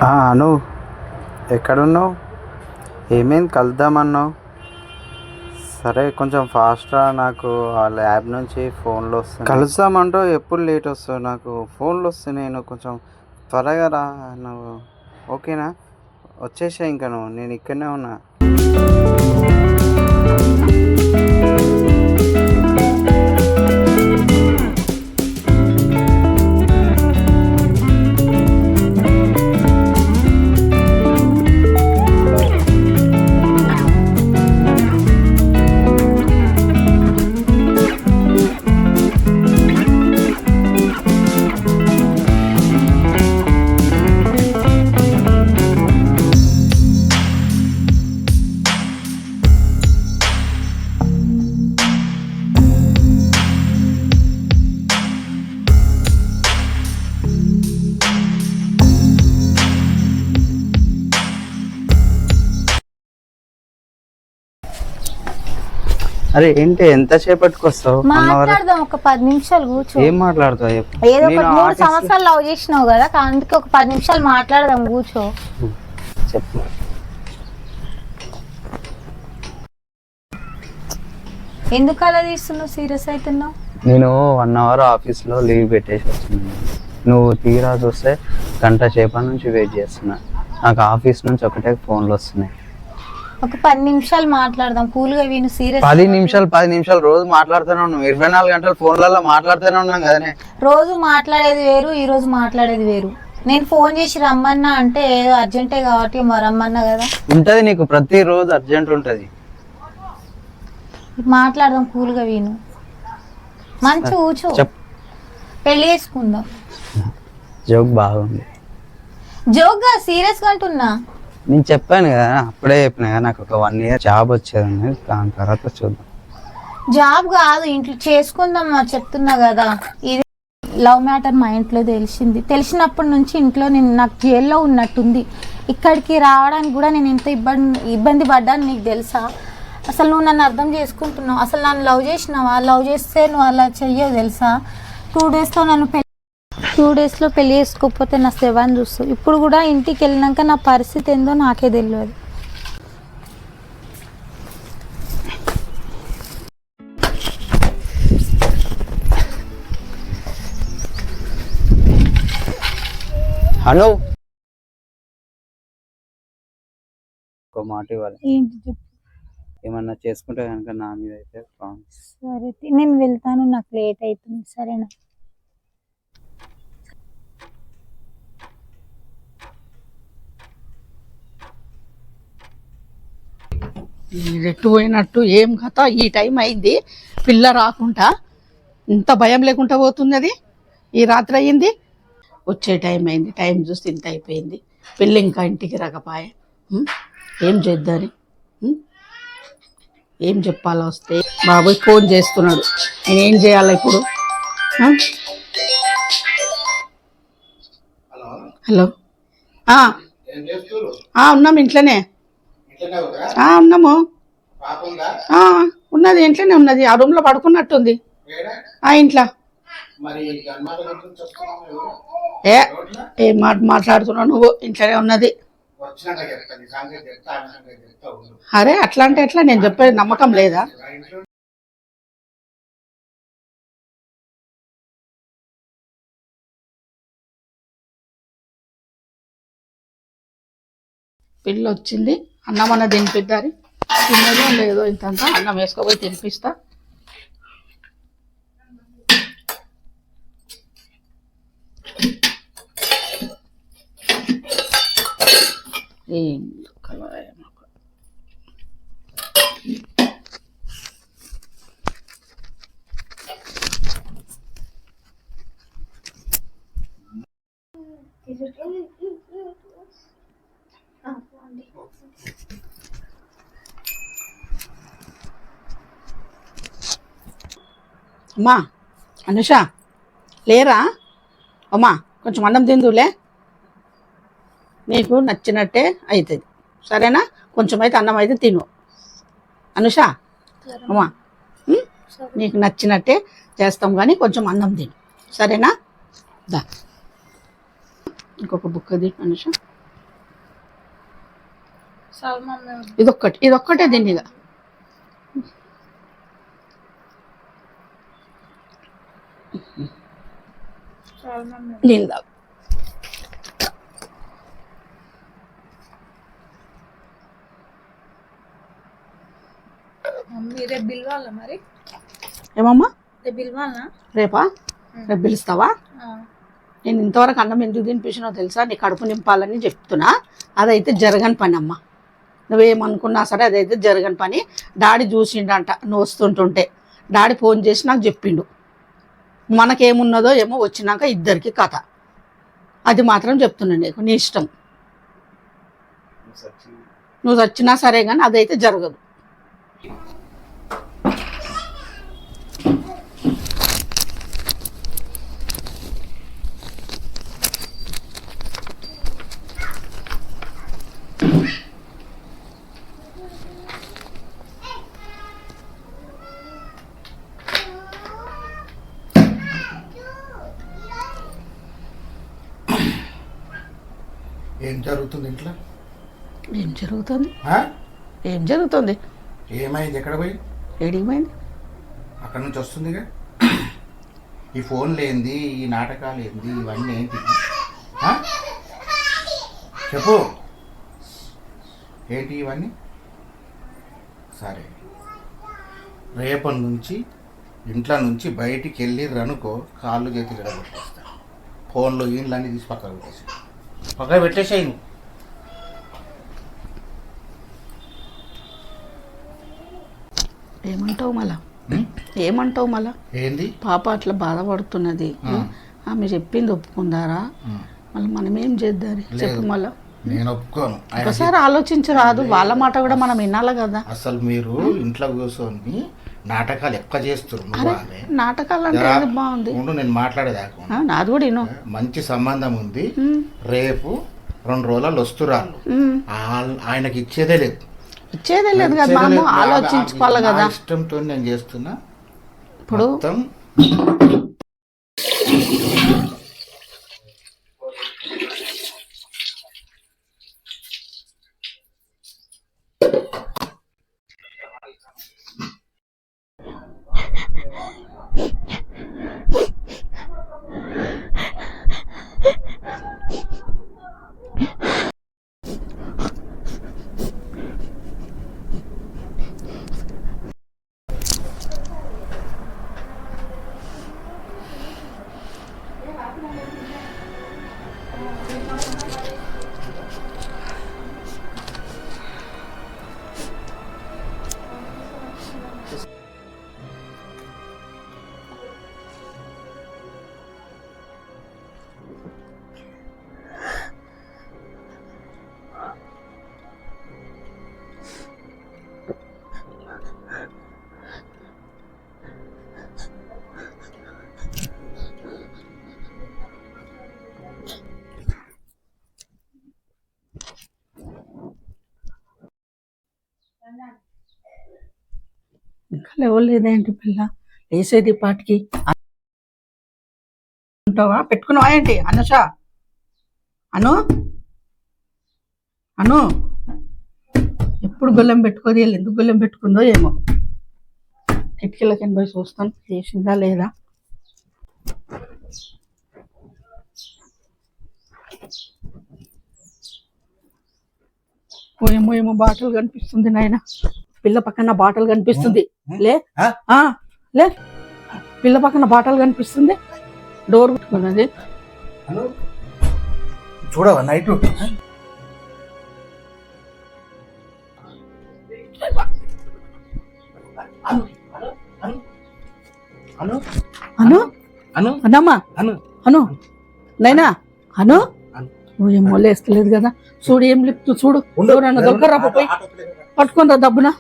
అను, ఎక్కడున్నావు? ఏమైంది, కలుద్దామన్నావు? సరే, కొంచెం ఫాస్ట్గా. నాకు ఆ ల్యాబ్ నుంచి ఫోన్లు వస్తున్నాయి. కలుద్దామంటావు, ఎప్పుడు లేట్ వస్తావు? నాకు ఫోన్లు వస్తున్నాయి. నేను కొంచెం త్వరగా రా. నువ్వు ఓకేనా? వచ్చేసా. ఇంకా నేను ఇక్కడనే ఉన్నా. అరే ఏంటి, ఎంతసేపటికి వస్తావు? మాట్లాడదాం, ఒక 10 నిమిషాలు కూర్చో. ఏం మాట్లాడతావు? ఏదో ఒక 3 సంవత్సరాలు లవ్ చేసినావు కదా, అందుకే ఒక 10 నిమిషాలు మాట్లాడదాం, కూర్చో. చెప్పు. ఎందుకు అలా తీస్తున్నావు? సీరియస్ అవుతున్నావు? నేను 1 అవర్ ఆఫీస్లో లీవ్ పెట్టేసి వచ్చినాను. నువ్వు తీరా చూస్తే గంట సేపటి నుంచి వెయిట్ చేస్తున్నా. నాకు ఆఫీస్ నుంచి ఒకటే ఫోన్లు వస్తున్నాయి. ఒక 10 నిమిషాలు మాట్లాడదాం, కూల్గా విను. సీరియస్. 10 నిమిషాలు రోజు మాట్లాడుతూనే ఉన్నాం. 24 గంటలు ఫోన్లలో మాట్లాడుతూనే ఉన్నాం కదనే. రోజు మాట్లాడేది వేరు, ఈ రోజు మాట్లాడేది వేరు. నేను ఫోన్ చేసి రమ్మన్నా అంటే ఏదో అర్జెంటే కాబట్టి రమ్మన్నా కదా. ఉంటది, నీకు ప్రతిరోజు అర్జెంట్ ఉంటది. మాట్లాడదాం, కూల్గా విను. మంచి కూర్చో. పెళ్లి చేసుకుందాం. జోక్ బాగుంది. జోక్గా సీరియస్గా అంటున్నా. నేను చెప్పాను కదా, అప్పుడే చెప్పినా కదా, నాకు ఒక 1 ఇయర్ జాబ్ వచ్చేది. దాని తర్వాత చూద్దాం. జాబ్ కాదు, ఇంట్లో చేసుకుందాం చెప్తున్నా కదా. ఇది లవ్ మ్యాటర్ మా ఇంట్లో తెలిసినప్పటి నుంచి ఇంట్లో నాకు జైల్లో ఉన్నట్టుంది. ఇక్కడికి రావడానికి కూడా నేను ఎంత ఇబ్బంది పడ్డాను నీకు తెలుసా? అసలు నువ్వు నన్ను అర్థం చేసుకుంటున్నావు? అసలు నన్ను లవ్ చేసినావా? లవ్ చేస్తే నువ్వు అలా చెయ్యవు తెలుసా? 2 డేస్లో పెళ్లి చేసుకోకపోతే నా శవాన్ని చూస్తావు. ఇప్పుడు కూడా ఇంటికి వెళ్ళినాక నా పరిస్థితి ఏందో నాకే తెలియదు. హలో, ఒక మాట ఇవ్వాలి. ఏంటి చెప్పు. ఏమన్నా చేసుకుంటే కనుక నా మీద అయితే ప్రామిస్. సరే, నేను వెళ్తాను, నాకు లేట్ అవుతుంది. సరేనా? రెట్టు పోయినట్టు ఏం కథ, ఈ టైం అయింది, పిల్ల రాకుండా ఇంత భయం లేకుండా పోతుంది. అది ఈ రాత్రి అయ్యింది, వచ్చే టైం అయింది, టైం చూస్తే ఇంత అయిపోయింది, పిల్ల ఇంకా ఇంటికి రాకపోయే. ఏం చేద్దాని, ఏం చెప్పాలో వస్తే బాబోయ్ ఫోన్ చేస్తున్నాడు, నేనేం చేయాలి ఇప్పుడు? హలో, ఉన్నాము ఇంట్లోనే. ఉన్నాము, ఉన్నది ఇంట్లోనే ఉన్నది. ఆ రూమ్ లో పడుకున్నట్టుంది. ఇంట్లో ఏం మాట్లాడుతున్నావు నువ్వు? ఇంట్లోనే ఉన్నది. అరే అట్లా అంటే ఎట్లా? నేను చెప్పేది నమ్మకం లేదా? పిల్ల వచ్చింది, అన్నం అన్న తినిపిద్దారి. తిన్నదో లేదో ఇంత అన్నం వేసుకోపోయి తినిపిస్తా. అమ్మా అనుష లేరా? అమ్మా కొంచెం అన్నం తిందులే, నీకు నచ్చినట్టే అవుతుంది. సరేనా? కొంచెం అయితే అన్నం అయితే తిను అనుష. అమ్మా నీకు నచ్చినట్టే చేస్తాం కానీ కొంచెం అన్నం తిను, సరేనా? దా ఇంకొక బుక్కది అనుష. ఇదొక్కటే దీన్ని ఇక నీళ్ళు తాగు. రేపు పిలవాలా మరి? ఏమమ్మా రేపు పిలవాలా? రేపా? రేపు పిలుస్తావా? నేను ఇంతవరకు అన్నం ఎందుకు తినిపించినో తెలుసా? నీ కడుపు నింపాలని చెప్తున్నా. అదైతే జరగని పని అమ్మ. నువ్వేమనుకున్నా సరే అదైతే జరగని పని. డాడీ చూసిండంట నువ్వు వస్తుంటుంటే. డాడీ ఫోన్ చేసి నాకు చెప్పిండు. మనకేమున్నదో ఏమో వచ్చినాక ఇద్దరికి కథ. అది మాత్రం చెప్తున్నా నీకు, నీ ఇష్టం. నువ్వు వచ్చినా సరే కానీ అదైతే జరగదు. ఏం జరుగుతుంది ఇంట్లో? ఏం జరుగుతుంది? ఆ? ఏం జరుగుతుంది? ఏమైంది? ఎక్కడ పోయి? ఏడిపోయింది? అక్కడ నుంచి వస్తుందిగా. ఈ ఫోన్లు ఏంది, ఈ నాటకాలు ఏంది, ఇవన్నీ ఏంటి? ఆ? చెప్పు, ఏంటి ఇవన్నీ? సరే, రేపటి నుంచి ఇంట్లో నుంచి బయటికి వెళ్ళి రనుకో, కాళ్ళు చేతులు ఎడగొట్టేస్తా. ఫోన్లో ఈన్లన్నీ తీసి పక్కన పెట్టేసి పెట్టేసాయి నువ్వు. ఏమంటావు మళ్ళా? ఏమంటావు మళ్ళా? ఏంది? పాప అట్లా బాధపడుతున్నది. ఆమె చెప్పింది ఒప్పుకుందారా? మళ్ళీ మనం ఏం చేద్దాం చెప్పు. మళ్ళా నేను ఒప్పుకోను. ఒకసారి ఆలోచించరాదు? వాళ్ళ మాట కూడా మనం వినాలి కదా. అసలు మీరు ఇంట్లో కూర్చొని నాటకాలు ఎక్కువ చేస్తున్నారు. నాటకాలు అంటే బాగుంది. నేను మాట్లాడేదాకా నాది కూడా విను. మంచి సంబంధం ఉంది. రేపు 2 రోజులు వస్తురాళ్ళు. ఆయనకి ఇచ్చేదే లేదు. ఇచ్చేదే లేదు కదా. మనం ఆలోచించుకోవాలి కదా. ఇష్టంతో నేను చేస్తున్నా. ఇప్పుడు ఇంకా లేవలేదేంటి పిల్ల? లేసేది పాటికి ఉంటావా? పెట్టుకున్నావా ఏంటి? అనుష, అను అను ఎప్పుడు గొల్లెం పెట్టుకోదు. ఎందుకు గొల్లెం పెట్టుకుందో ఏమో. కిటికీలకి పోయి చూస్తాను లేచిందా లేదా. ఏమో ఏమో బాటలు కనిపిస్తుంది నాయన. పిల్ల పక్కన బాటలు కనిపిస్తుంది. లే లే, పిల్ల పక్కన బాటలు కనిపిస్తుంది. డోర్ పెట్టుకున్నది. చూడవా నైట్? అను అను అనమ్మా, అను నైనా, అను ఏమో లేస్తలేదు కదా. చూడు ఏం లిప్తు చూడు. ఎవరన్నా దగ్గర పోయి పట్టుకుందా దబ్బున.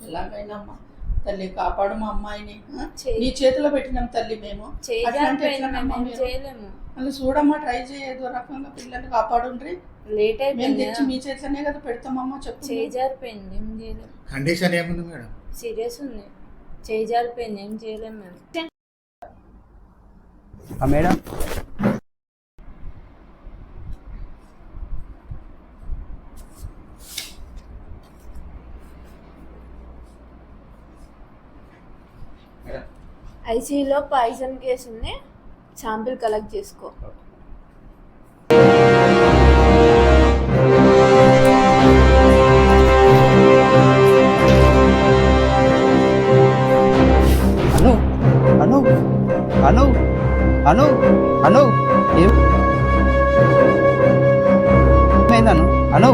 ఎలాగైనా తల్లి కాపాడు మా అమ్మాయిని చెయ్యి. నీ చేతిలో పెట్టినాం తల్లి మేము అట్లాంటి ఎట్లనమ్మా మీరు? చేయలేము. మళ్ళీ చూడమ్మా ట్రై చేయదు రకంగా పిల్లల్ని కాపాడుండ్రి లేట్ మేము అయిపోయింది తెచ్చి మీ చేతిలోనే కదా పెడతామమ్మా చెప్పు చేయి జారిపోయింది, ఏం చేయలేము. కండిషన్ ఏముంది మేడం? సీరియస్ ఉంది, చేయి జారిపోయింది, ఏం చేయలేము మేము. మేడం ఐసీయూలో పాయిజన్ కేసు ఉంది, శాంపిల్ కలెక్ట్ చేసుకో. అను అను అను అను అను ఏమైంది అను అను